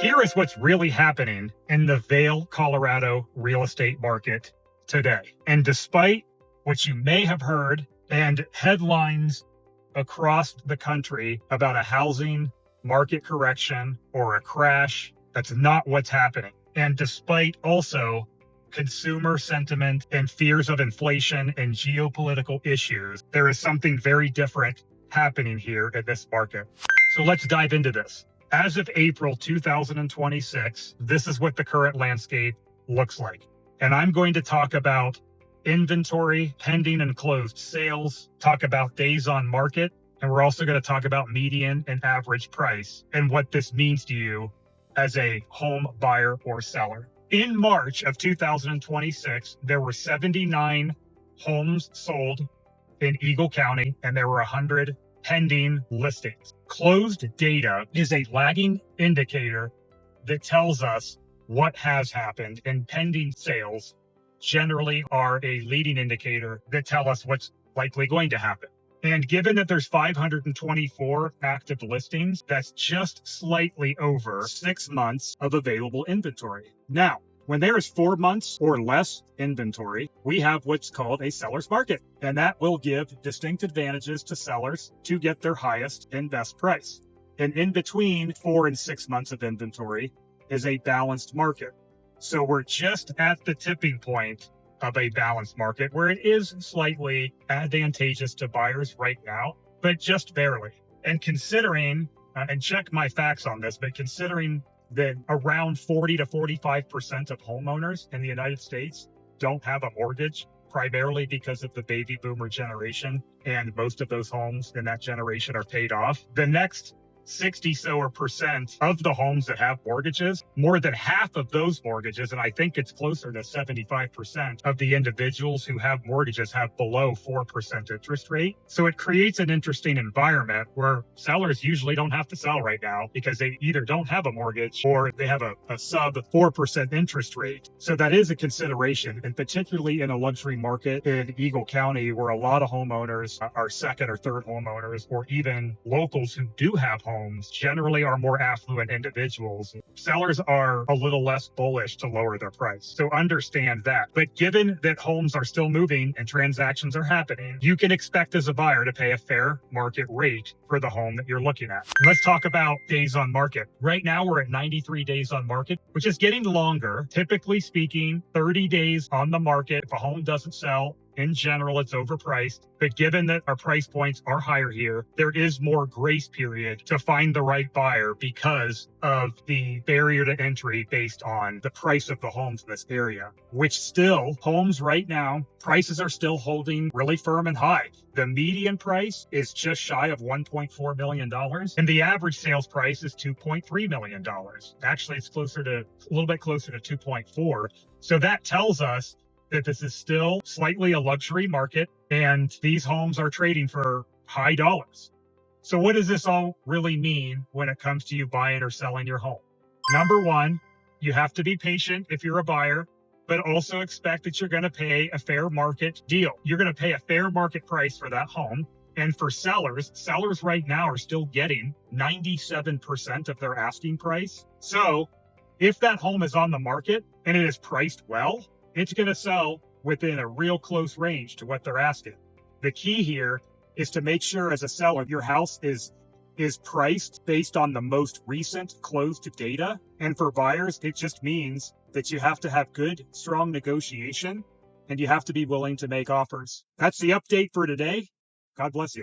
Here is what's really happening in the Vail, Colorado real estate market today. And despite what you may have heard and headlines across the country about a housing market correction or a crash, that's not what's happening. And despite also consumer sentiment and fears of inflation and geopolitical issues, there is something very different happening here in this market. So let's dive into this. As of April 2026, this is what the current landscape looks like. And I'm going to talk about inventory, pending and closed sales, talk about days on market, and we're also going to talk about median and average price and what this means to you as a home buyer or seller. In March of 2026, there were 79 homes sold in Eagle County, and there were 100 pending listings. Closed data is a lagging indicator that tells us what has happened, and pending sales generally are a leading indicator that tell us what's likely going to happen. And given that there's 524 active listings, that's just slightly over 6 months of available inventory. Now, when there is 4 months or less inventory, we have what's called a seller's market, and that will give distinct advantages to sellers to get their highest and best price. And in between 4 and 6 months of inventory is a balanced market. So we're just at the tipping point of a balanced market where it is slightly advantageous to buyers right now, but just barely. And considering, and check my facts on this, but considering that around 40 to 45% of homeowners in the United States don't have a mortgage, primarily because of the baby boomer generation, and most of those homes in that generation are paid off. The next 60% of the homes that have mortgages, more than half of those mortgages, and I think it's closer to 75% of the individuals who have mortgages have below 4% interest rate. So it creates an interesting environment where sellers usually don't have to sell right now because they either don't have a mortgage or they have a sub 4% interest rate. So that is a consideration, and particularly in a luxury market in Eagle County where a lot of homeowners are second or third homeowners, or even locals who do have homes generally are more affluent individuals. Sellers are a little less bullish to lower their price. So understand that. But given that homes are still moving and transactions are happening, you can expect as a buyer to pay a fair market rate for the home that you're looking at. Let's talk about days on market. Right now, we're at 93 days on market, which is getting longer. Typically speaking, 30 days on the market. If a home doesn't sell, in general, it's overpriced, but given that our price points are higher here, there is more grace period to find the right buyer because of the barrier to entry based on the price of the homes in this area, which still, homes right now, prices are still holding really firm and high. The median price is just shy of $1.4 million, and the average sales price is $2.3 million. Actually, it's a little bit closer to 2.4. So that tells us that this is still slightly a luxury market, and these homes are trading for high dollars. So what does this all really mean when it comes to you buying or selling your home? Number one, you have to be patient if you're a buyer, but also expect that you're going to pay a fair market deal. You're going to pay a fair market price for that home. And for sellers right now are still getting 97% of their asking price. So if that home is on the market and it is priced well, it's going to sell within a real close range to what they're asking. The key here is to make sure as a seller, your house is priced based on the most recent closed data. And for buyers, it just means that you have to have good, strong negotiation, and you have to be willing to make offers. That's the update for today. God bless you.